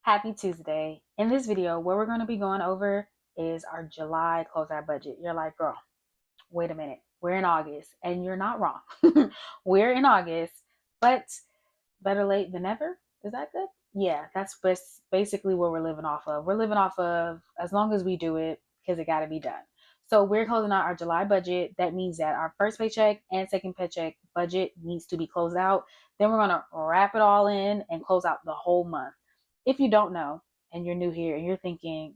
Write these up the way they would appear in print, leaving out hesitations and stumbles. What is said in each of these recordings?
Happy Tuesday. In this video, what we're going to be going over is our July closeout budget. You're like, girl, wait a minute. We're in August, and you're not wrong. We're in August, but better late than never. Is that good? Yeah, that's basically what we're living off of. We're living off of as long as we do it because it got to be done. So we're closing out our July budget. That means that our first paycheck and second paycheck budget needs to be closed out. Then we're going to wrap it all in and close out the whole month. If you don't know and you're new here and you're thinking,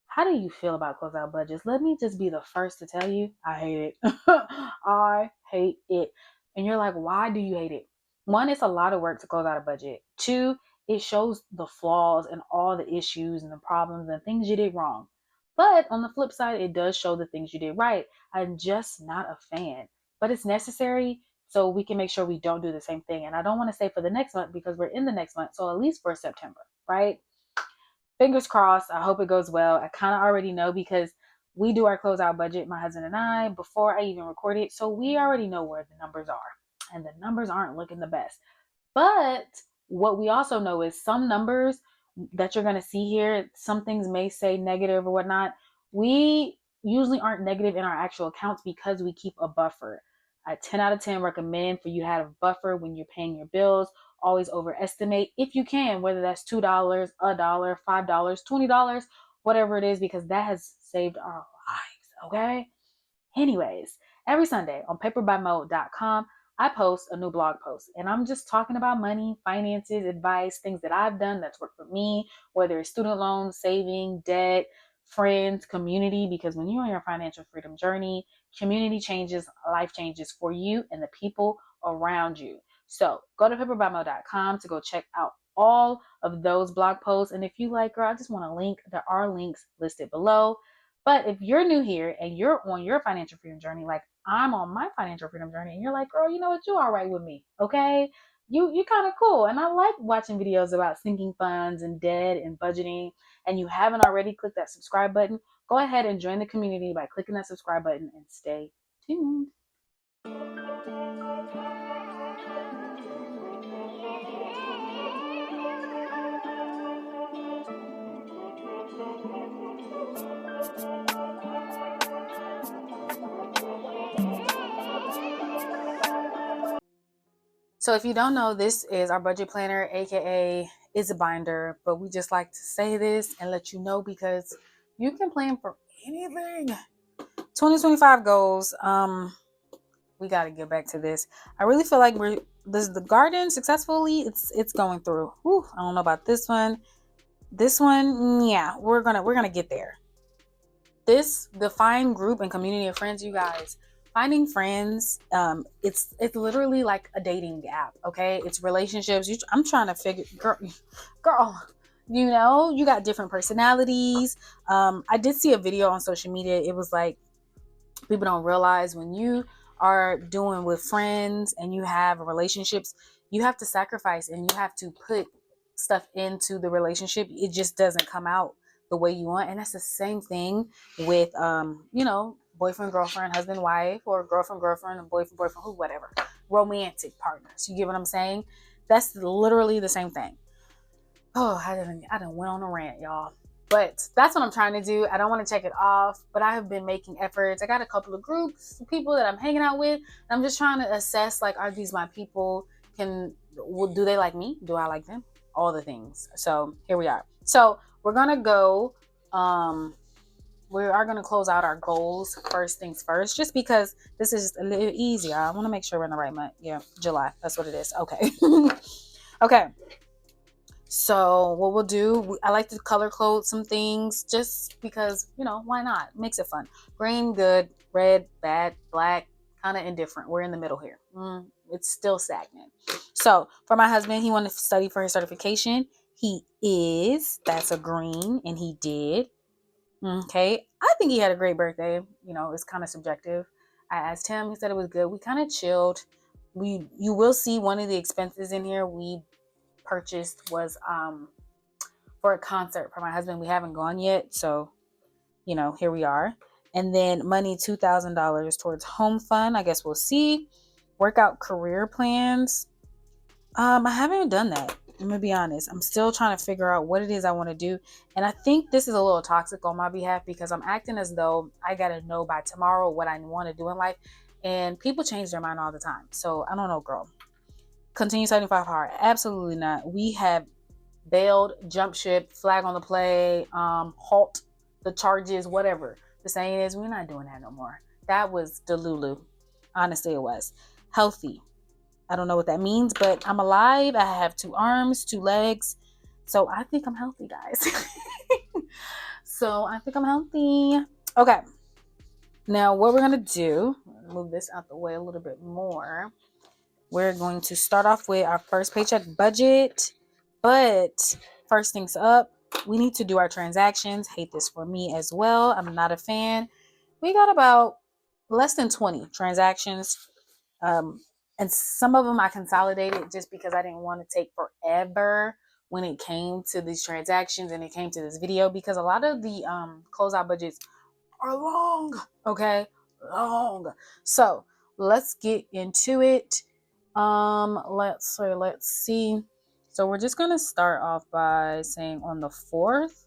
how do you feel about closeout budgets? Let me just be the first to tell you, I hate it. I hate it. And you're like, why do you hate it? One, it's a lot of work to close out a budget. Two, it shows the flaws and all the issues and the problems and things you did wrong. But on the flip side, it does show the things you did right. I'm just not a fan, but it's necessary so we can make sure we don't do the same thing. And I don't want to say for the next month because we're in the next month. So at least for September, right? Fingers crossed. I hope it goes well. I kind of already know because we do our closeout budget, my husband and I, before I even record it. So we already know where the numbers are. And the numbers aren't looking the best. But what we also know is some numbers that you're going to see here, some things may say negative or whatnot. We usually aren't negative in our actual accounts because we keep a buffer. I 10 out of 10 recommend for you to have a buffer when you're paying your bills. Always overestimate if you can, whether that's $2, a dollar, $5, $20, whatever it is, because that has saved our lives. Okay. Anyways, every Sunday on paperbymode.com, I post a new blog post and I'm just talking about money, finances, advice, things that I've done that's worked for me, whether it's student loans, saving, debt, friends, community, because when you're on your financial freedom journey, community changes, life changes for you and the people around you. So go to paperbymode.com to go check out all of those blog posts. And if you like, girl, I just want a link, there are links listed below. But if you're new here and you're on your financial freedom journey, like I'm on my financial freedom journey, and you're like, girl, you know what, you're all right with me, okay? You kind of cool. And I like watching videos about sinking funds and debt and budgeting, and you haven't already clicked that subscribe button, go ahead and join the community by clicking that subscribe button and stay tuned. So if you don't know, this is our budget planner, aka it's a binder, but we just like to say this and let you know because you can plan for anything. 2025 goals. We got to get back to this. I really feel like the garden successfully. It's going through. Whew, I don't know about this one. This one, yeah, we're gonna get there. This defined group and community of friends, you guys. Finding friends, it's literally like a dating app. Okay, it's relationships. I'm trying to figure, girl. You know, you got different personalities. I did see a video on social media. It was like people don't realize when you are doing with friends and you have relationships, you have to sacrifice and you have to put stuff into the relationship. It just doesn't come out the way you want. And that's the same thing with boyfriend, girlfriend, husband, wife, or girlfriend and boyfriend, who, whatever, romantic partners. You get what I'm saying? That's literally the same thing. Oh, I done went on a rant, y'all. But that's what I'm trying to do. I don't want to check it off, but I have been making efforts. I got a couple of groups, people that I'm hanging out with. I'm just trying to assess, like, are these my people? Do they like me? Do I like them? All the things. So here we are. So we're going to go, we are going to close out our goals first things first, just because this is just a little easier. I want to make sure we're in the right month. Yeah, July. That's what it is. Okay. Okay. So what we'll do, I like to color code some things just because, why not? Makes it fun. Green, good. Red, bad. Black, kind of indifferent. We're in the middle here. It's still stagnant. So for my husband, he wanted to study for his certification. That's a green, and he did. Okay. I think he had a great birthday. It's kind of subjective. I asked him, he said it was good. We kind of chilled. You will see one of the expenses in here we purchased was for a concert for my husband. We haven't gone yet, so here we are. And then money, $2,000 towards home fund. I guess we'll see. Workout career plans. I haven't done that. I'm gonna be honest. I'm still trying to figure out what it is I want to do. And I think this is a little toxic on my behalf because I'm acting as though I gotta know by tomorrow what I want to do in life. And people change their mind all the time. So I don't know, girl. Continue 75 hard. Absolutely not. We have bailed, jump ship, flag on the play, halt the charges, whatever. The saying is, we're not doing that no more. That was Delulu. Honestly, it was. Healthy. I don't know what that means, but I'm alive. I have 2 arms, 2 legs. So I think I'm healthy, guys. So I think I'm healthy. Okay. Now, what we're going to do, move this out the way a little bit more. We're going to start off with our first paycheck budget. But first things up, we need to do our transactions. Hate this for me as well. I'm not a fan. We got about less than 20 transactions. And some of them I consolidated just because I didn't want to take forever when it came to these transactions and it came to this video, because a lot of the closeout budgets are long. Okay, long. So let's get into it. Let's see. So we're just gonna start off by saying on the 4th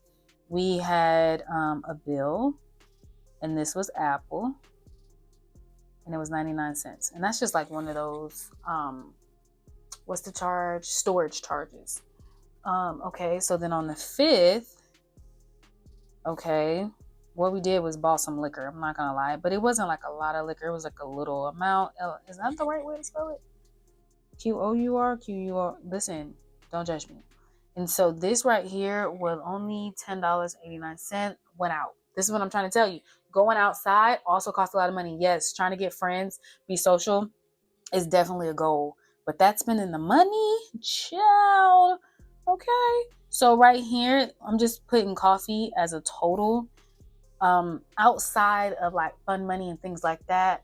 we had a bill, and this was Apple, and it was 99 cents. And that's just like one of those, what's the charge? Storage charges. Okay, so then on the 5th, okay, what we did was bought some liquor. I'm not gonna lie, but it wasn't like a lot of liquor. It was like a little amount. Is that the right way to spell it? Qour, Qur. Listen, don't judge me. And so this right here was only $10.89. Went out. This is what I'm trying to tell you. Going outside also costs a lot of money. Yes, trying to get friends, be social is definitely a goal. But that's spending the money, child. Okay. So right here, I'm just putting coffee as a total. Outside of like fun money and things like that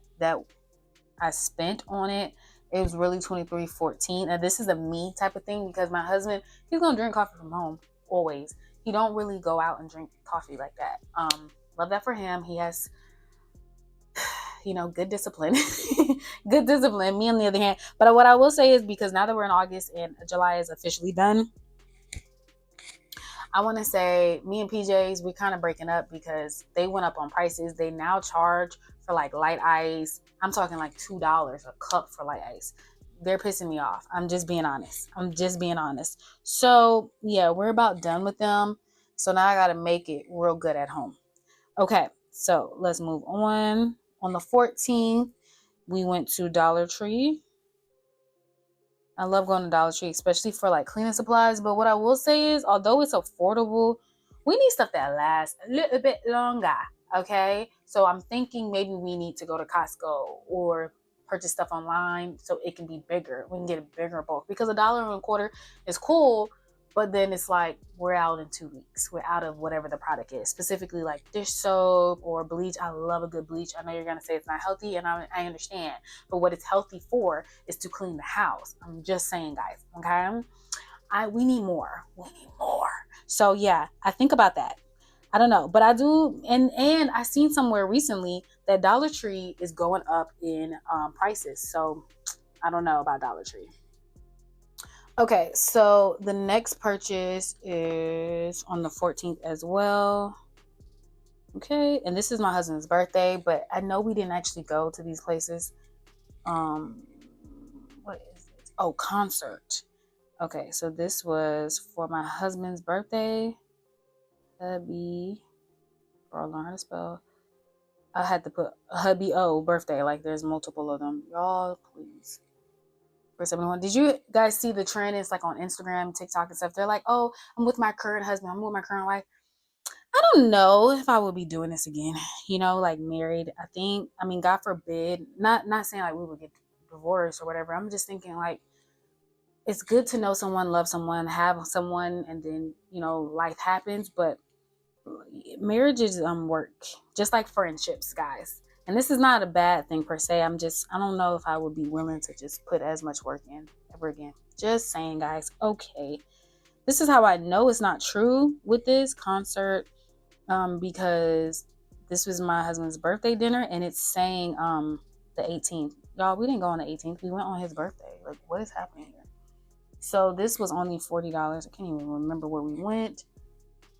I spent on it, it was really $23.14. Now this is a me type of thing because my husband, he's gonna drink coffee from home always. He don't really go out and drink coffee like that. Love that for him. He has, good discipline. Good discipline. Me on the other hand. But what I will say is, because now that we're in August and July is officially done, I want to say me and PJs, we kind of breaking up because they went up on prices. They now charge for like light ice. I'm talking like $2 a cup for light ice. They're pissing me off. I'm just being honest. So yeah, we're about done with them. So now I got to make it real good at home. Okay, so let's move on. On the 14th, we went to Dollar Tree. I love going to Dollar Tree, especially for like cleaning supplies. But what I will say is, although it's affordable, we need stuff that lasts a little bit longer. Okay. So I'm thinking maybe we need to go to Costco or purchase stuff online so it can be bigger. We can get a bigger bulk, because $1.25 is cool. But then it's like, we're out in 2 weeks. We're out of whatever the product is, specifically like dish soap or bleach. I love a good bleach. I know you're going to say it's not healthy, and I understand. But what it's healthy for is to clean the house. I'm just saying, guys. Okay? We need more. So yeah, I think about that. I don't know, but I do. And I seen somewhere recently that Dollar Tree is going up in prices. So I don't know about Dollar Tree. Okay, so the next purchase is on the 14th as well. Okay, and this is my husband's birthday, but I know we didn't actually go to these places. What is it? Oh, concert. Okay, so this was for my husband's birthday. Hubby, or learn how to spell. I had to put hubby birthday, like there's multiple of them. Y'all, please. For 71. Did you guys see the trend? It's like on Instagram, TikTok, and stuff. They're like, "Oh, I'm with my current husband. I'm with my current wife." I don't know if I would be doing this again. Like married. I mean, God forbid. Not saying like we would get divorced or whatever. I'm just thinking like, it's good to know someone, love someone, have someone, and then life happens. But marriage is work, just like friendships, guys. And this is not a bad thing per se. I don't know if I would be willing to just put as much work in ever again. Just saying, guys. Okay. This is how I know it's not true with this concert, because this was my husband's birthday dinner, and it's saying the 18th. Y'all, we didn't go on the 18th. We went on his birthday. Like, what is happening here? So this was only $40. I can't even remember where we went,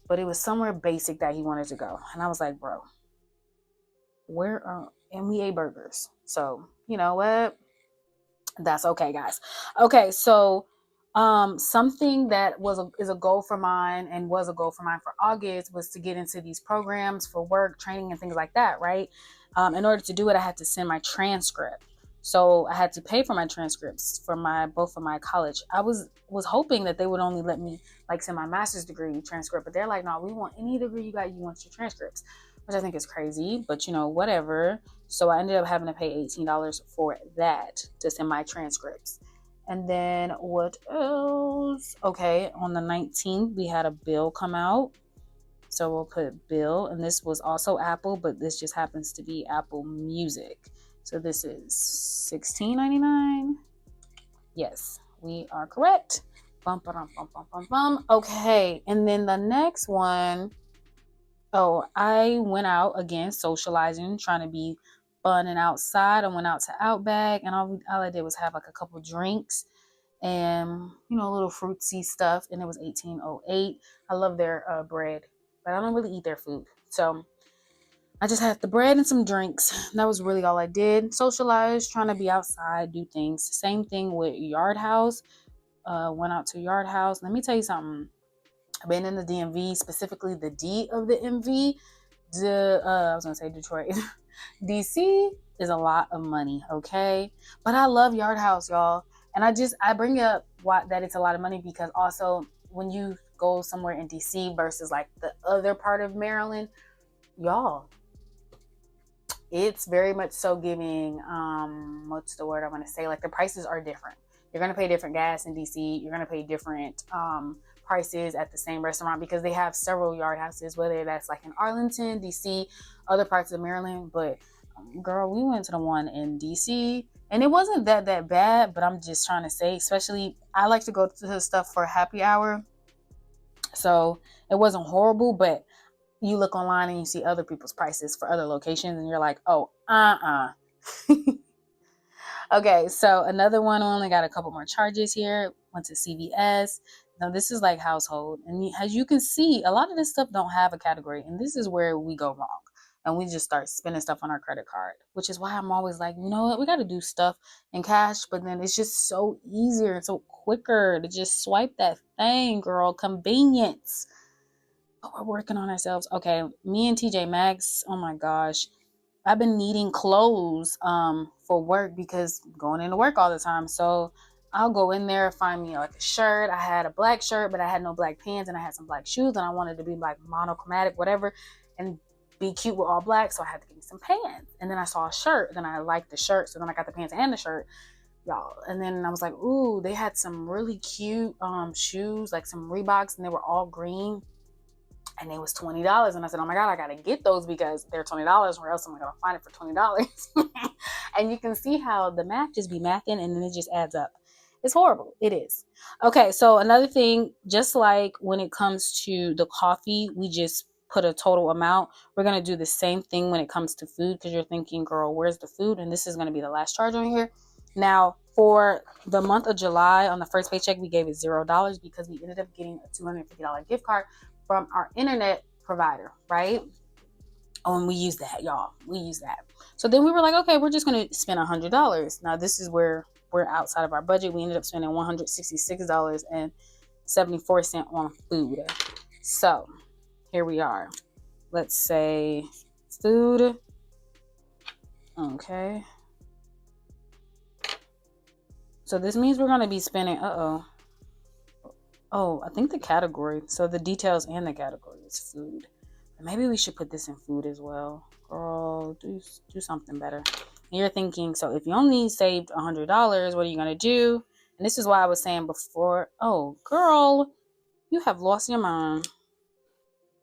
but it was somewhere basic that he wanted to go. And I was like, bro, where are, and we ate burgers. So, you know what? That's okay, guys. Okay, so something that is a goal for mine and was a goal for mine for August was to get into these programs for work, training, and things like that, right? In order to do it, I had to send my transcript. So I had to pay for my transcripts for both of my college. I was hoping that they would only let me like send my master's degree transcript, but they're like, no, we want any degree you got, you want your transcripts, which I think is crazy, but you know, whatever. So I ended up having to pay $18 for that to send my transcripts. And then what else? Okay, on the 19th, we had a bill come out. So we'll put bill, and this was also Apple, but this just happens to be Apple Music. So this is $16.99. Yes, we are correct. Bum, ba-dum, bum, bum, bum, bum. Okay, and then the next one, oh, I went out again, socializing, trying to be fun and outside. I went out to Outback, and all I did was have like a couple drinks and, you know, a little fruitsy stuff. And it was $18.08. I love their bread, but I don't really eat their food. So I just had the bread and some drinks. That was really all I did. Socialize, trying to be outside, do things. Same thing with Yard House. Went out to Yard House. Let me tell you something. I've been in the DMV, specifically the D of the MV. I was gonna say Detroit. DC is a lot of money, okay? But I love Yard House, y'all. And I bring up that it's a lot of money because also when you go somewhere in DC versus like the other part of Maryland, y'all, it's very much so giving, what's the word I want to say? Like the prices are different. You're going to pay different gas in DC. You're going to pay different prices at the same restaurant because they have several Yard Houses, whether that's like in Arlington, DC, other parts of Maryland. But girl, we went to the one in DC and it wasn't that bad, but I'm just trying to say, especially I like to go to the stuff for happy hour. So it wasn't horrible, but you look online and you see other people's prices for other locations and you're like, oh, Okay, so another one, only got a couple more charges here. Went to CVS. Now this is like household. And as you can see, a lot of this stuff don't have a category. And this is where we go wrong. And we just start spending stuff on our credit card, which is why I'm always like, you know what, we got to do stuff in cash. But then it's just so easier and so quicker to just swipe that thing, girl. Convenience. But we're working on ourselves. Okay, me and TJ Maxx, oh my gosh. I've been needing clothes for work because I'm going into work all the time. So I'll go in there, find me like a shirt. I had a black shirt, but I had no black pants, and I had some black shoes, and I wanted to be like monochromatic, whatever, and be cute with all black. So I had to get me some pants. And then I saw a shirt, and then I liked the shirt. So then I got the pants and the shirt, y'all. And then I was like, ooh, they had some really cute shoes, like some Reeboks, and they were all green. And it was $20. And I said, oh my God, I got to get those because they're $20. Where else am I going to find it for $20? And you can see how the math just be mathing and then it just adds up. It's horrible. It is. Okay, so another thing, just like when it comes to the coffee, we just put a total amount. We're going to do the same thing when it comes to food because you're thinking, girl, where's the food? And this is going to be the last charge on here. Now, for the month of July, on the first paycheck, we gave it $0 because we ended up getting a $250 gift card from our internet provider, right? Oh, and we use that, y'all. We use that. So then we were like, okay, we're just going to spend $100. Now, this is where we're outside of our budget. We ended up spending $166.74 on food. So here we are. Let's say food. Okay. So this means we're going to be spending, Oh, I think the category. So the details and the category is food. Maybe we should put this in food as well. Girl, do something better. And you're thinking, so if you only saved $100, what are you going to do? And this is why I was saying before, oh, girl, you have lost your mind.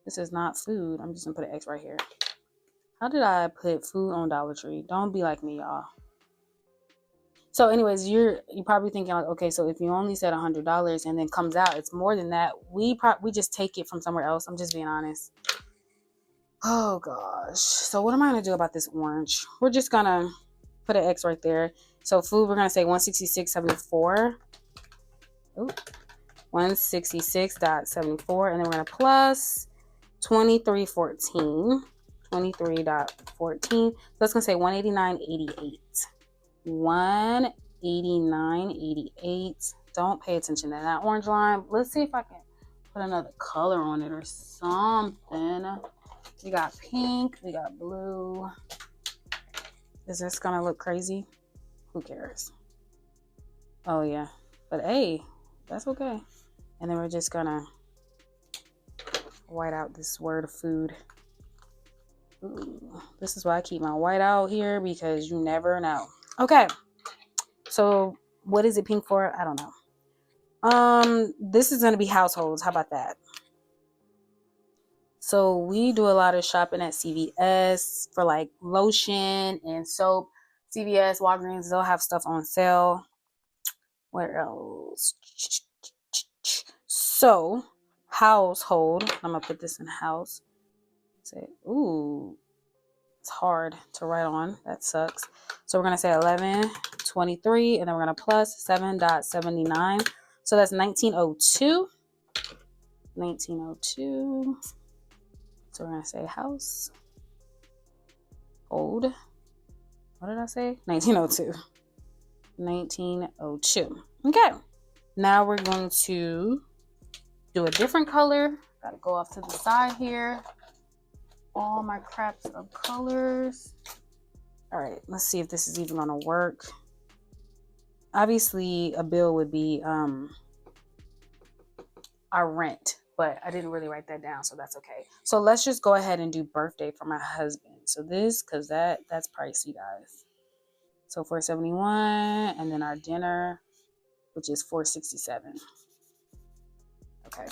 This is not food. I'm just going to put an X right here. How did I put food on Dollar Tree? Don't be like me, y'all. So anyways, you're probably thinking like, okay, so if you only said $100 and then comes out, it's more than that. We just take it from somewhere else. I'm just being honest. Oh gosh. So what am I going to do about this orange? We're just going to put an X right there. So food, we're going to say $166.74. 166.74, and then we're going to plus 23.14. 23.14. So that's going to say 189.88. 189.88. Don't pay attention to that orange line. Let's see if I can put another color on it or something. We got pink, we got blue. Is this gonna look crazy? Who cares? Oh yeah, but hey, that's okay. And then we're just gonna white out this word food. Ooh, this is why I keep my white out here, because you never know. Okay, so what is it pink for? I don't know. This is gonna be households. How about that? So we do a lot of shopping at CVS for like lotion and soap. CVS, Walgreens, they'll have stuff on sale. Where else? So household. I'm gonna put this in house. Say, ooh, it's hard to write on. That sucks. So we're gonna say 11.23, and then we're gonna plus 7.79. So that's 1902. 1902. So we're gonna say house. Old. What did I say? 1902. 1902. Okay. Now we're going to do a different color. Gotta go off to the side here. All my craps of colors. All right, let's see if this is even gonna work. Obviously, a bill would be our rent, but I didn't really write that down, so that's okay. So let's just go ahead and do birthday for my husband. So this, because that's pricey, guys. So $471, and then our dinner, which is $467. Okay.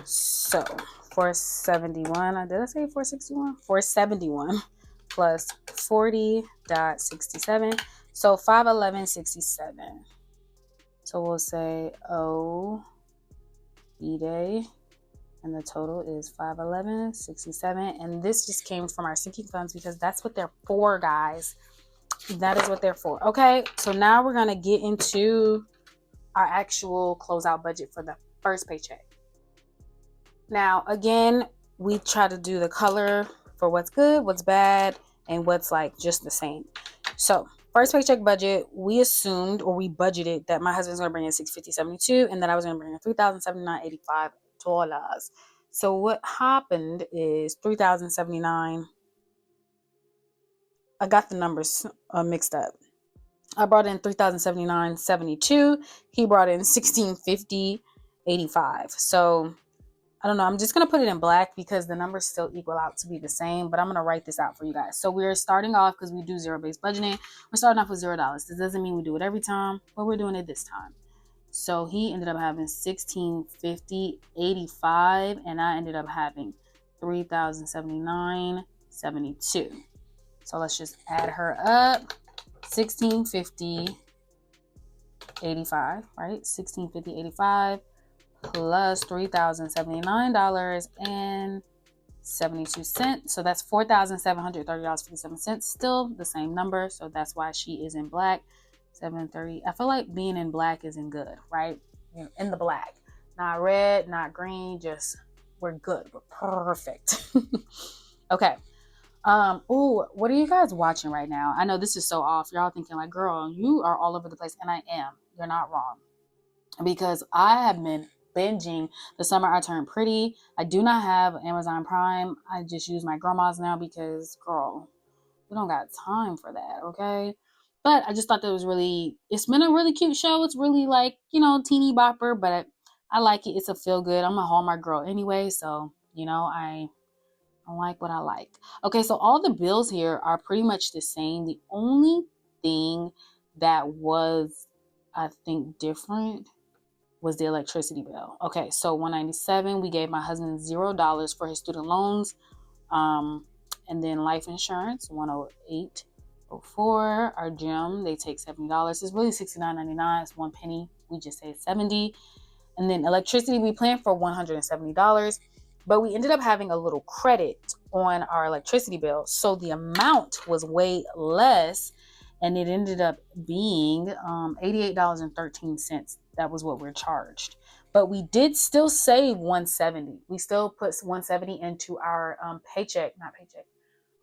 So $471. Did I say $461? $471 plus 40.67. So $511.67. So we'll say B-Day, and the total is $511.67. And this just came from our sinking funds, because that's what they're for, guys. That is what they're for. Okay, so now we're gonna get into our actual closeout budget for the first paycheck. Now, again, we try to do the color for what's good, what's bad, and what's like just the same. So first paycheck budget, we assumed, or we budgeted, that my husband's gonna bring in $650.72, and that I was gonna bring in $3,079.85. So what happened is $3,079. I got the numbers mixed up. I brought in $3,079.72. He brought in $1,650.85. So I don't know. I'm just going to put it in black because the numbers still equal out to be the same. But I'm going to write this out for you guys. So we're starting off, because we do zero-based budgeting. We're starting off with $0. This doesn't mean we do it every time, but we're doing it this time. So he ended up having $1,650.85, and I ended up having $3,079.72. So let's just add her up. $1,650.85, right? $1,650.85 plus $3,079.72. So that's $4,730.57. Still the same number. So that's why she is in black. 730. I feel like being in black isn't good, right? You're in the black. Not red, not green, just we're good. We're perfect. Okay. What are you guys watching right now? I know this is so off. Y'all thinking like, girl, you are all over the place. And I am. You're not wrong. Because I have been binging The Summer I Turned Pretty. I do not have Amazon Prime. I just use my grandma's now because, girl, we don't got time for that, okay? But I just thought that it's been a really cute show. It's really like, teeny bopper, but I like it. It's a feel good. I'm a Hallmark girl anyway, so, I like what I like. Okay, so all the bills here are pretty much the same. The only thing that was, I think, different was the electricity bill. Okay, so $197. We gave my husband $0 for his student loans. And then life insurance, $108.04. Our gym, they take $70. It's really $69.99. It's 1 penny. We just say 70. And then electricity, we planned for $170. But we ended up having a little credit on our electricity bill. So the amount was way less. and it ended up being $88.13. That was what we're charged. But we did still save 170. We still put 170 into our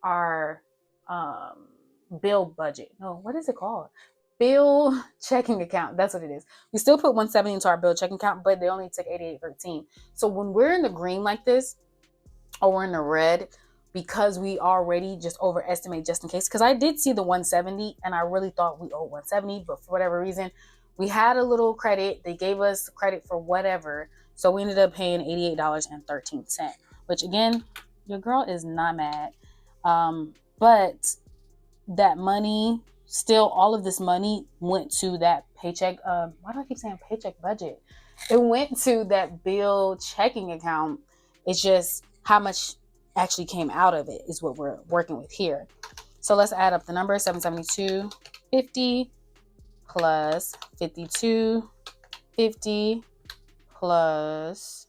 our um, bill budget. No, what is it called? Bill checking account. That's what it is. We still put 170 into our bill checking account, but they only took 88.13. So when we're in the green like this, or we're in the red, because we already just overestimate just in case. Because I did see the 170 and I really thought we owed 170, but for whatever reason, we had a little credit. They gave us credit for whatever. So we ended up paying $88.13, which again, your girl is not mad. But that money, still all of this money went to that paycheck. Why do I keep saying paycheck budget? It went to that bill checking account. It's just how much actually came out of it is what we're working with here. So let's add up the numbers. 772.50 plus 52.50 plus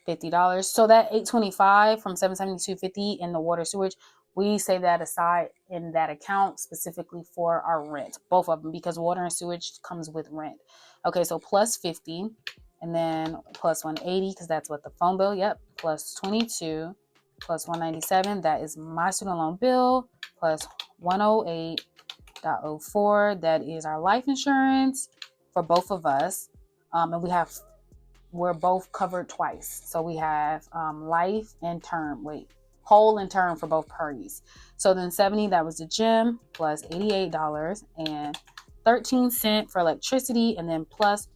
$50. So that $825 from 772.50 in the water sewage, we save that aside in that account specifically for our rent, both of them, because water and sewage comes with rent. Okay, so plus 50, and then plus 180 because that's what the phone bill. Yep, plus 22 plus 197. That is my student loan bill plus 108.04. That is our life insurance for both of us, and we're both covered twice. So we have life and term. Whole and term for both parties. So then 70, that was the gym, plus $88.13 for electricity, and then plus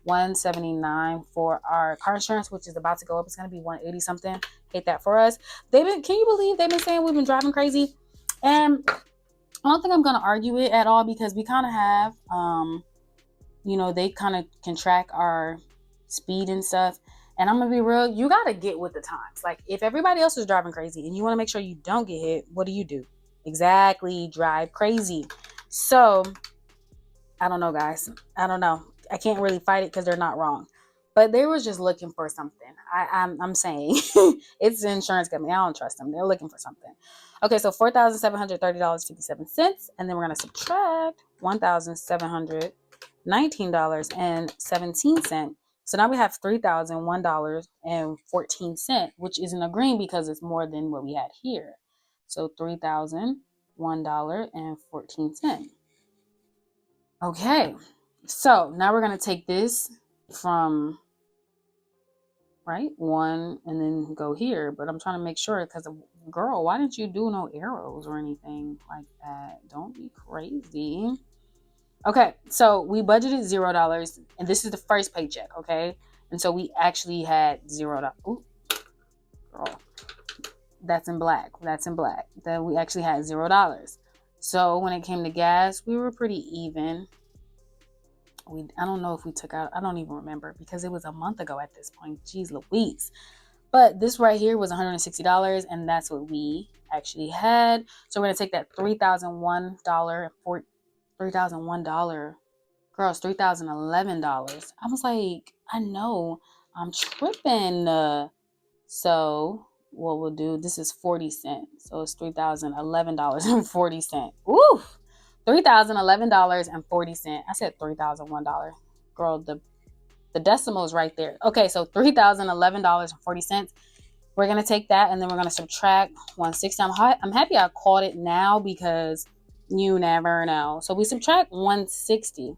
179 for our car insurance, which is about to go up. It's going to be 180 something. Hate that for us. Can you believe they've been saying we've been driving crazy? And I don't think I'm going to argue it at all, because we kind of have, they kind of can track our speed and stuff. And I'm gonna be real, you gotta get with the times. Like, if everybody else is driving crazy and you want to make sure you don't get hit, what do? Exactly, drive crazy. So I don't know, guys. I don't know. I can't really fight it because they're not wrong. But they was just looking for something. I'm saying it's the insurance company. I don't trust them. They're looking for something. Okay, so $4,730.57, and then we're gonna subtract $1,719.17. So now we have $3,001.14, which isn't agreeing because it's more than what we had here. So $3,001.14. Okay, so now we're going to take this from one and then go here. But I'm trying to make sure, because, girl, why didn't you do no arrows or anything like that? Don't be crazy. Okay, so we budgeted $0, and this is the first paycheck, okay? And so we actually had $0. Ooh, girl, that's in black. Then we actually had $0. So when it came to gas, we were pretty even. I don't know if we took out, I don't even remember, because it was a month ago at this point. Jeez Louise. But this right here was $160, and that's what we actually had. So we're going to take that $3,001 for $3,001. Girl, it's $3,011. I was like, I know, I'm tripping. So what we'll do, this is 40 cents. So it's $3,011.40. Oof. $3,011.40. I said $3,001. Girl, the decimal is right there. Okay, so $3,011.40. We're going to take that, and then we're going to subtract 160. I'm happy I called it now, because you never know. So we subtract 160,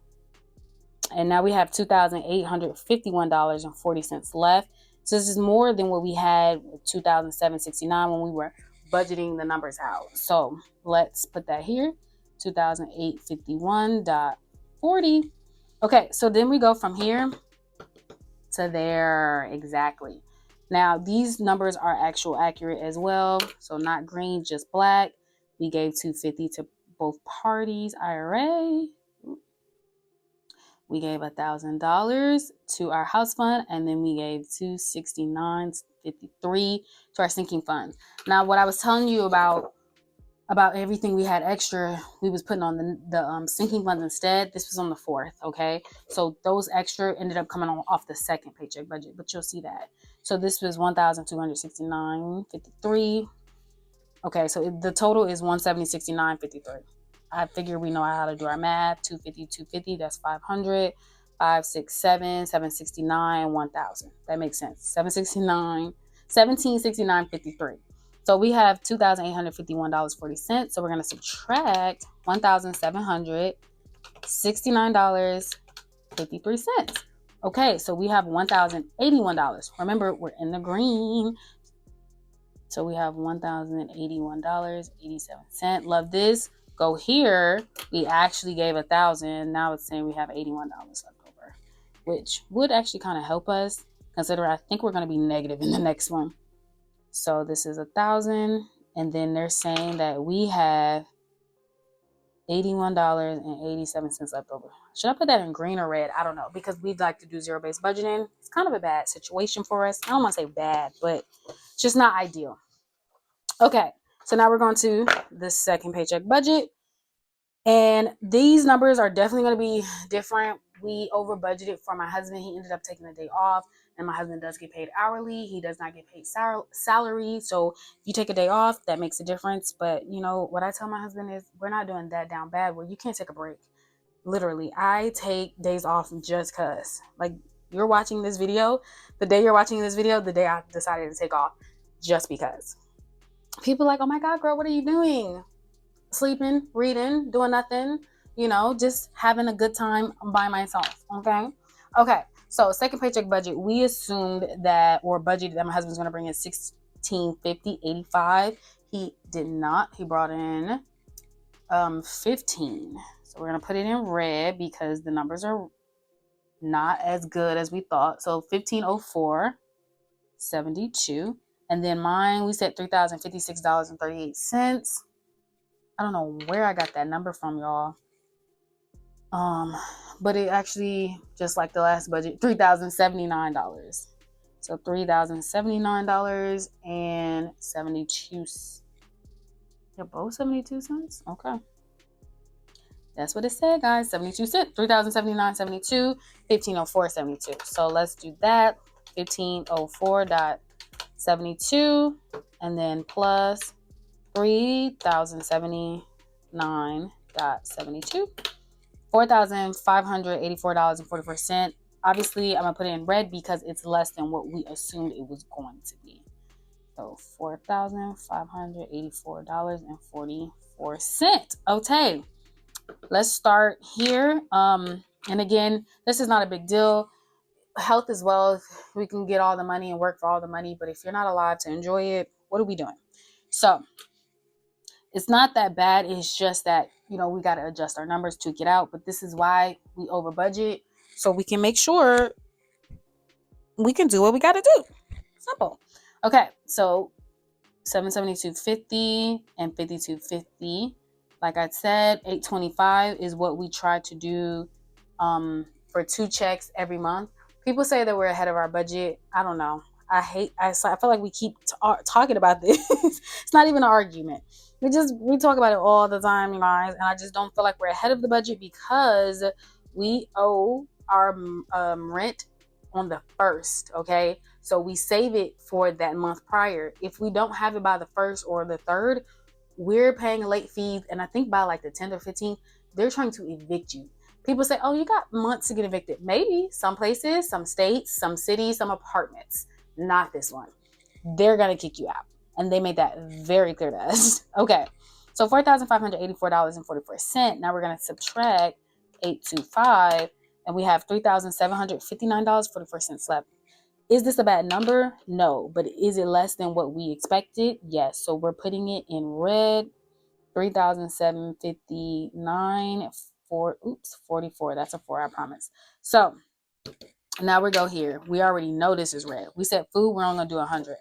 and now we have $2,851.40 left. So this is more than what we had with $2,769 when we were budgeting the numbers out. So let's put that here, $2,851.40. Okay, so then we go from here to there exactly. Now these numbers are accurate as well. So not green, just black. We gave $250 to both parties. IRA. We gave $1,000 to our house fund, and then we gave $269.53 to our sinking funds. Now, what I was telling you about everything we had extra, we was putting on the sinking funds instead. This was on the 4th, okay? So those extra ended up coming off the second paycheck budget, but you'll see that. So this was $1,269.53. Okay, so the total is $170.69.53. I figure we know how to do our math. 250, that's 500. 567, 769, 1000. That makes sense. 769, 1769.53. So we have $2,851.40. So we're going to subtract $1,769.53. Okay, so we have $1,081. Remember, we're in the green. So we have $1,081.87. Love this. Go here. We actually gave $1,000. Now it's saying we have $81 left over, which would actually kind of help us, considering I think we're going to be negative in the next one. So this is $1,000, and then they're saying that we have $81.87 left over. Should I put that in green or red? I don't know, because we'd like to do zero-based budgeting. It's kind of a bad situation for us. I don't want to say bad, but it's just not ideal. Okay, so now we're going to the second paycheck budget. And these numbers are definitely going to be different. We over budgeted for my husband. He ended up taking a day off, and my husband does get paid hourly. He does not get paid salary. So if you take a day off, that makes a difference. But you know, what I tell my husband is we're not doing that down bad where you can't take a break. Literally, I take days off just because. Like, you're watching this video, the day you're watching this video, the day I decided to take off just because. People are like, oh my God, girl, what are you doing? Sleeping, reading, doing nothing, you know, just having a good time by myself. Okay, so second paycheck budget, we assumed that, or budgeted that my husband's going to bring in $16.50.85. He did not. He brought in 15. So we're going to put it in red because the numbers are not as good as we thought. So 1504.72. And then mine, we said $3,056.38. I don't know where I got that number from, y'all. But it actually, just like the last budget, $3,079. So $3,079.72. They're both 72 cents? Okay. That's what it said, guys. 72 cents. $3,079.72. 1504.72. So let's do that. 1504.72. And then plus $3,079.72. $4,584.44. Obviously, I'm going to put it in red because it's less than what we assumed it was going to be. So $4,584.44. Okay, let's start here. And again, this is not a big deal. Health as well. We can get all the money and work for all the money, but if you're not allowed to enjoy it, what are we doing? So it's not that bad. It's just that, you know, we got to adjust our numbers to get out. But this is why we over budget, so we can make sure we can do what we got to do. Simple. Okay, so $772.50 and $52.50. Like I said, $825 is what we try to do for 2 checks every month. People say that we're ahead of our budget. I don't know. I feel like we keep talking about this. It's not even an argument. We talk about it all the time, you guys, and I just don't feel like we're ahead of the budget because we owe our rent on the 1st, okay? So we save it for that month prior. If we don't have it by the 1st or the 3rd, we're paying late fees, and I think by like the 10th or 15th, they're trying to evict you. People say, oh, you got months to get evicted. Maybe some places, some states, some cities, some apartments. Not this one. They're going to kick you out. And they made that very clear to us. Okay. So $4,584.44. Now we're going to subtract $825, and we have $3,759.44 left. Is this a bad number? No. But is it less than what we expected? Yes. So we're putting it in red. 3,759.44. That's a 4, I promise. So now we go here. We already know this is red. We said food, we're only going to do 100.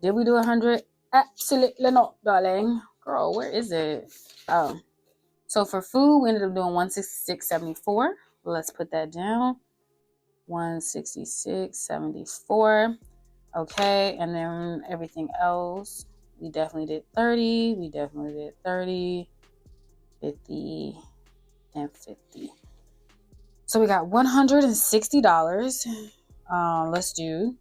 Did we do 100? Absolutely not, darling. Girl, where is it? Oh. So for food, we ended up doing 166.74. Let's put that down. 166.74. Okay, and then everything else, we definitely did 30. We definitely did 30, 50, and 50. So we got $160. Let's do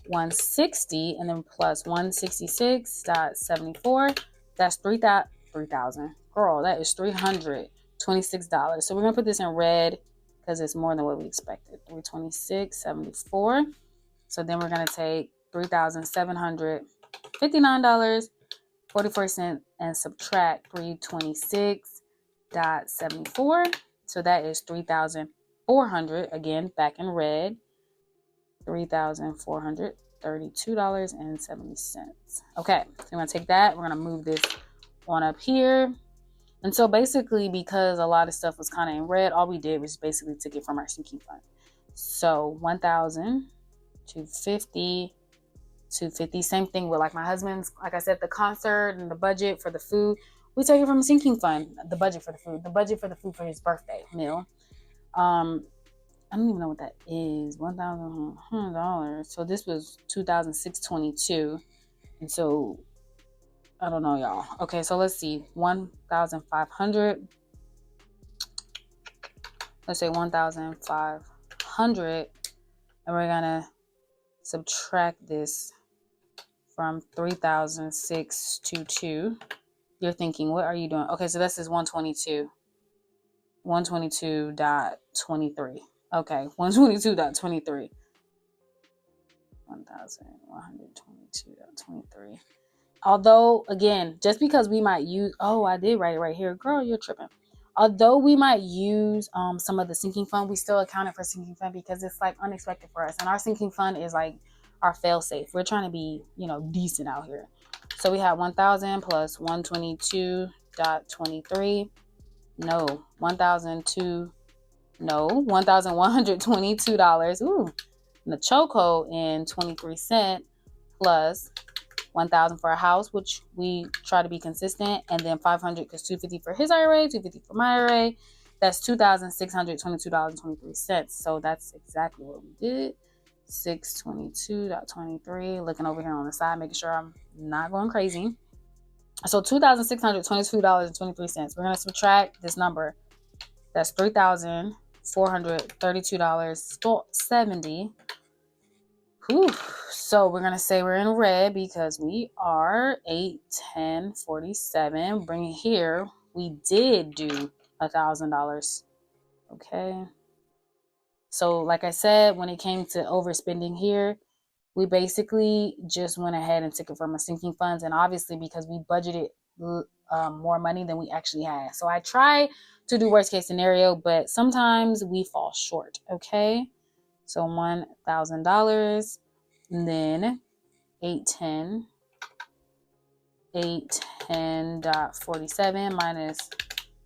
160 and then plus 166.74. That's $3,000. Girl, that is $326. So we're going to put this in red because it's more than what we expected. $326.74. So then we're going to take $3,759.44 and subtract $326.74. So that is $3,400. Again, back in red. $3,432.70. Okay, so we're going to take that. We're going to move this on up here. And so basically, because a lot of stuff was kind of in red, all we did was basically took it from our sinking fund. So 1,000, 250, 250. Same thing with like my husband's, like I said, the concert and the budget for the food. We take it from a sinking fund. The budget for the food for his birthday meal. I don't even know what that is. $1,100. So this was $2,622, and so I don't know, y'all. Okay, so let's see. 1,500. Let's say 1,500, and we're gonna subtract this from 3,622. You're thinking, what are you doing? Okay, so this is 122. 122.23. Okay, 122.23. 1,122.23. Although, again, just because we might use, I did write it right here. Girl, you're tripping. Although we might use some of the sinking fund, we still accounted for sinking fund because it's like unexpected for us. And our sinking fund is like our fail safe. We're trying to be, decent out here. So we have 1,000 plus 122.23. No, $1,122. Ooh, and the choco in 23 cents plus 1,000 for a house, which we try to be consistent, and then 500 because 250 for his IRA, 250 for my IRA. That's $2,622.23. So that's exactly what we did. 622.23. Looking over here on the side, making sure I'm not going crazy. So $2,622.23. We're gonna subtract this number. That's $3,432.70. Whew. So we're going to say we're in red because we are 8/10/47. Bring it here. We did do $1,000. Okay. So like I said, when it came to overspending here, we basically just went ahead and took it from our sinking funds. And obviously because we budgeted more money than we actually had. So I try to do worst case scenario, but sometimes we fall short. Okay. So $1,000, and then 810.47 minus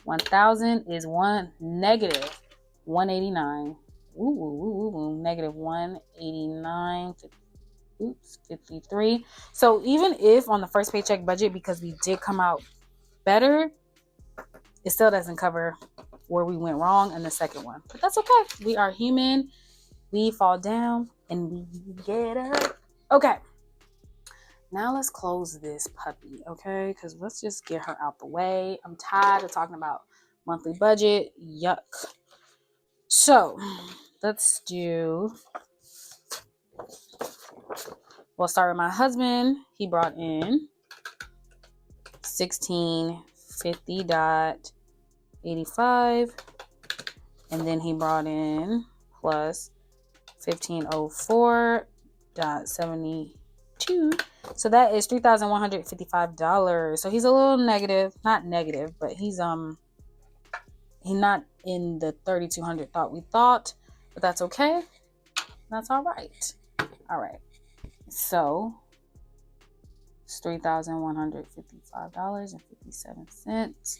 1,000 is negative 189. Negative 189. 53. So even if on the first paycheck budget, because we did come out better, it still doesn't cover where we went wrong in the second one. But that's okay. We are human. We fall down and we get up. Okay. Now let's close this puppy, okay? Because let's just get her out the way. I'm tired of talking about monthly budget. Yuck. So let's we'll start with my husband. He brought in 1,650.85. And then he brought in plus 1,504.72. So that is $3,155. So he's a little negative, not negative, but he's not in the 3,200 we thought, but that's okay. That's all right. All right. So it's $3,155.57.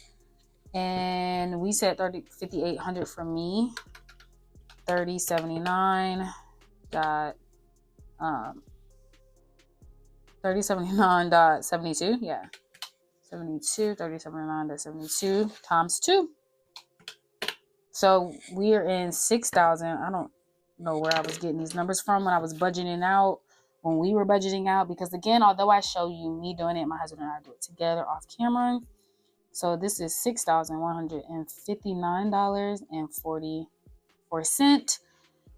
And we said 5,800 for me. 3079 3079.72. Yeah. 3079.72 times 2. So we are in 6,000. I don't know where I was getting these numbers from when I was budgeting out, when we were budgeting out, because again, although I show you me doing it, my husband and I do it together off camera. So this is $6,159.44.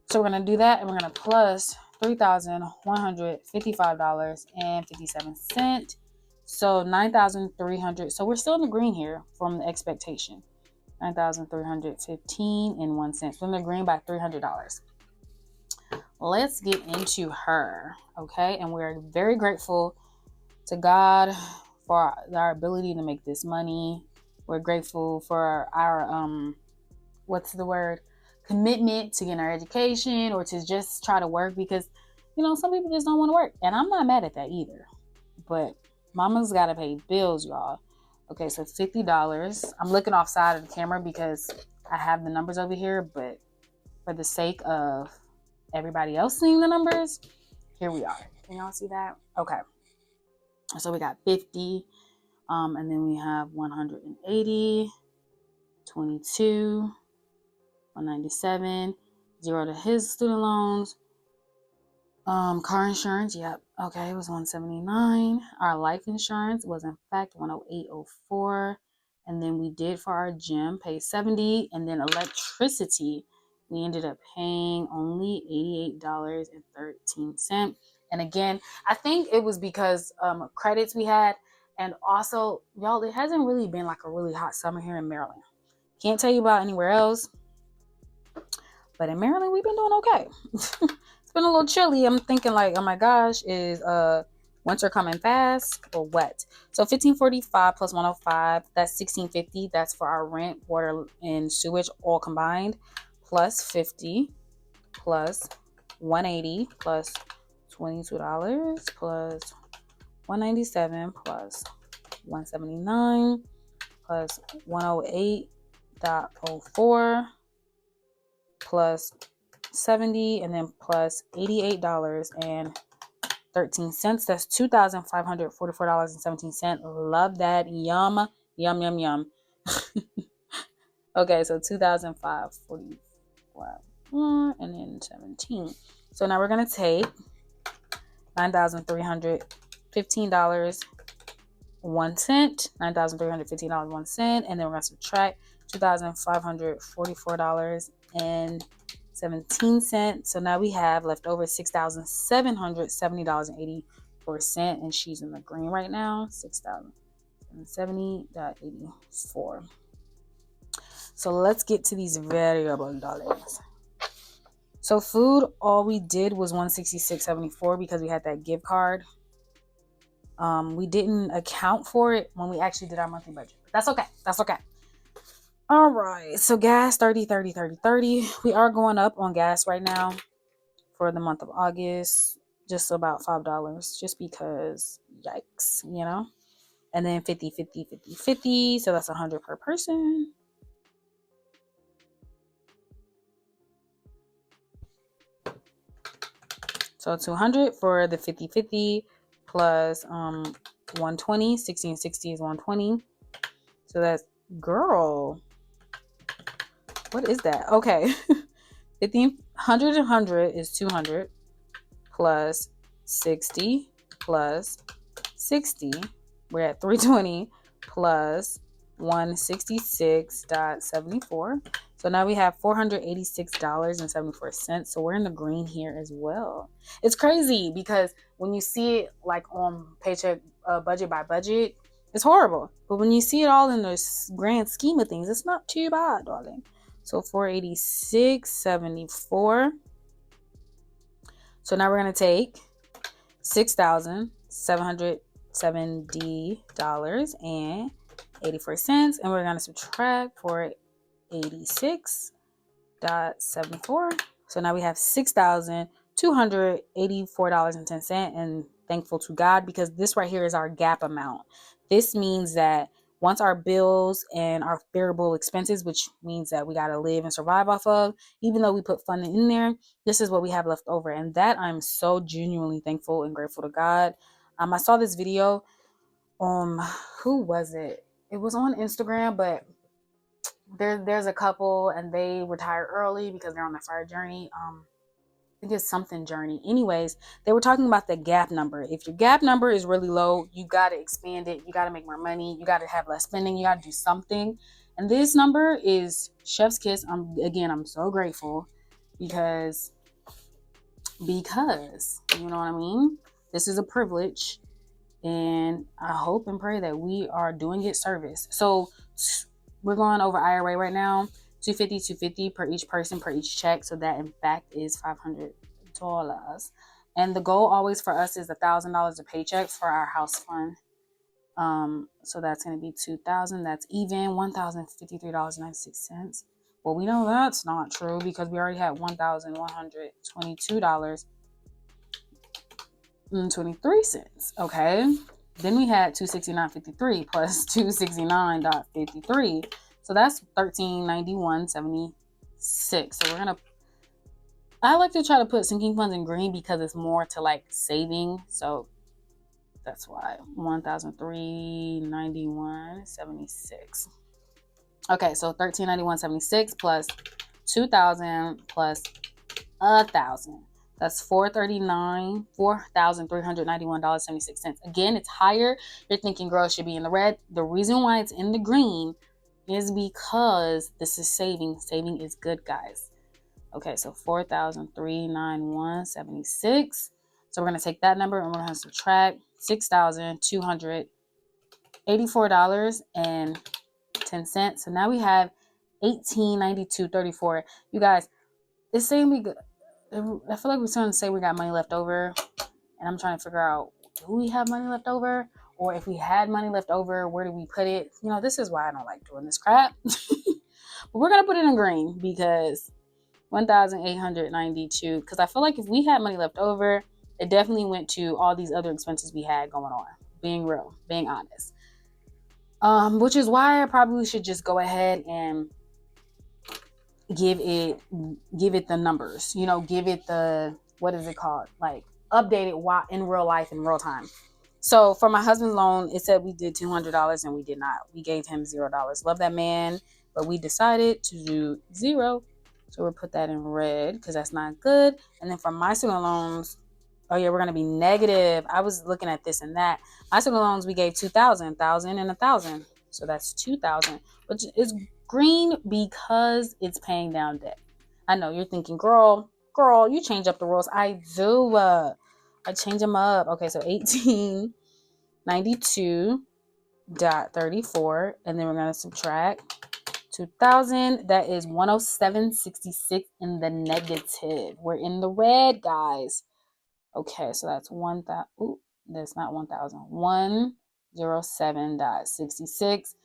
So we're going to do that, and we're going to plus $3,155.57. So 9,300. So we're still in the green here from the expectation. 9,315 and 1 cent. So in the green by $300. Let's get into her. Okay. And we're very grateful to God for our ability to make this money. We're grateful for our what's the word? Commitment to getting our education or to just try to work, because some people just don't want to work. And I'm not mad at that either. But mama's gotta pay bills, y'all. Okay, so $50. I'm looking offside of the camera because I have the numbers over here, but for the sake of everybody else seeing the numbers, here we are. Can y'all see that? Okay. So we got 50, and then we have 180, 22, 197, 0 to his student loans. Car insurance, yep. Okay, it was 179. Our life insurance was in fact 108.04. And then we did for our gym pay 70. And then electricity, we ended up paying only $88.13. And again, I think it was because credits we had. And also, y'all, it hasn't really been like a really hot summer here in Maryland. Can't tell you about anywhere else. But in Maryland, we've been doing okay. It's been a little chilly. I'm thinking like, oh my gosh, is winter coming fast or what? So $1,545 plus 105, that's $1,650. That's for our rent, water, and sewage all combined, plus 50, plus 180, plus $22, plus 197, plus 179, plus 108.04, plus 70, and then plus $88.13. That's $2,544.17. Love that. Yum, yum, yum, yum. Okay, so 2,544 and then 17. So now we're gonna take $9,315.01, $9,315.01, and then we're gonna subtract $2,544.17. So now we have left over $6,770.84, and she's in the green right now. $6,070.84. So let's get to these variable dollars. So food, all we did was $166.74 because we had that gift card. We didn't account for it when we actually did our monthly budget. But that's okay. That's okay. All right. So gas, 30, 30, 30, 30. We are going up on gas right now for the month of August. Just about $5. Just because, yikes, And then 50, 50, 50, 50. So that's 100 per person. So 200 for the 50-50 plus 120. 1660 is 120. So that's, girl, what is that? Okay. 100 and 100 is 200 plus 60 plus 60. We're at 320 plus 166.74. So now we have $486.74. So we're in the green here as well. It's crazy because when you see it like on Paycheck budget by budget, it's horrible. But when you see it all in the grand scheme of things, it's not too bad, darling. So $486.74. So now we're going to take $6,770.84, and we're going to subtract $486.74. So now we have $6,284.10, and thankful to God because this right here is our gap amount. This means that once our bills and our variable expenses, which means that we got to live and survive off of, even though we put funding in there, this is what we have left over. And that I'm so genuinely thankful and grateful to God. I saw this video. Who was it? It was on Instagram, but there's a couple and they retired early because they're on the fire journey. I think it's something journey. Anyways, they were talking about the gap number. If your gap number is really low, you got to expand it. You got to make more money. You got to have less spending. You got to do something. And this number is chef's kiss. I'm so grateful because you know what I mean? This is a privilege and I hope and pray that we are doing it service. So we're going over IRA right now, 250 per each person per each check. So that in fact is $500. And the goal always for us is $1,000 a paycheck for our house fund. So that's going to be 2,000. That's even $1,053.96. Well, we know that's not true because we already had $1,122.23. Okay. Then we had $269.53 plus $269.53. So that's $1,391.76. So we're gonna. I like to try to put sinking funds in green because it's more to like saving. So that's why $1,391.76. Okay, so $1,391.76 plus 2,000 plus 1,000. That's $4,391.76. Again, it's higher. You're thinking, girl, it should be in the red. The reason why it's in the green is because this is saving. Saving is good, guys. Okay, so $4,391.76. So we're going to take that number and we're going to subtract $6,284.10. So now we have $1,892.34. You guys, it's saying I feel like we're trying to say we got money left over, and I'm trying to figure out, do we have money left over? Or if we had money left over, where do we put it? You know, this is why I don't like doing this crap. But we're going to put it in green because 1,892, because I feel like if we had money left over, it definitely went to all these other expenses we had going on. Being real, being honest. Which is why I probably should just go ahead and give it the numbers, give it the, what is it called, like update it in real life, in real time. So for my husband's loan, it said we did $200 and we did not. We gave him $0. Love that man, but we decided to do $0. So we'll put that in red because that's not good. And then for my student loans, oh yeah, we're gonna be negative. I was looking at this and that. My student loans, we gave 2,000, 1,000, and 1,000. So that's 2,000, which is green because it's paying down debt. I know you're thinking, girl, you change up the rules. I do. I change them up. Okay, so 1892.34, and then we're gonna subtract 2,000. That is 107.66 in the negative. We're in the red, guys. Okay, so that's 1,000. Ooh, that's not 1,000. 107.66.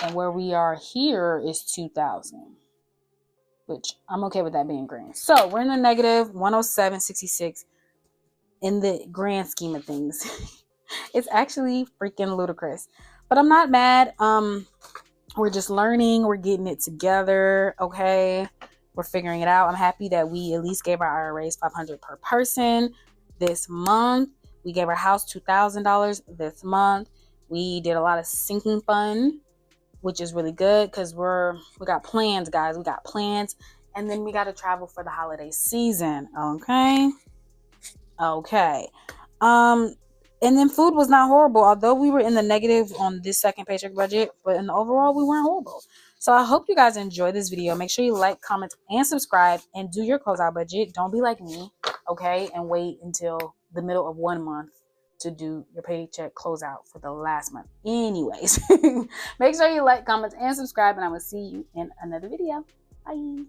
And where we are here is 2,000, which I'm okay with that being green. So we're in the negative 107.66 in the grand scheme of things. It's actually freaking ludicrous, but I'm not mad. We're just learning. We're getting it together. Okay. We're figuring it out. I'm happy that we at least gave our IRAs $500 per person this month. We gave our house $2,000 this month. We did a lot of sinking fund, which is really good because we got plans, guys. We got plans. And then we got to travel for the holiday season. Okay. And then food was not horrible, although we were in the negative on this second paycheck budget, but in the overall, we weren't horrible. So I hope you guys enjoy this video. Make sure you like, comment, and subscribe, and do your closeout budget. Don't be like me, okay? And wait until the middle of 1 month to do your paycheck closeout for the last month. Anyways, make sure you like, comment, and subscribe, and I will see you in another video. Bye.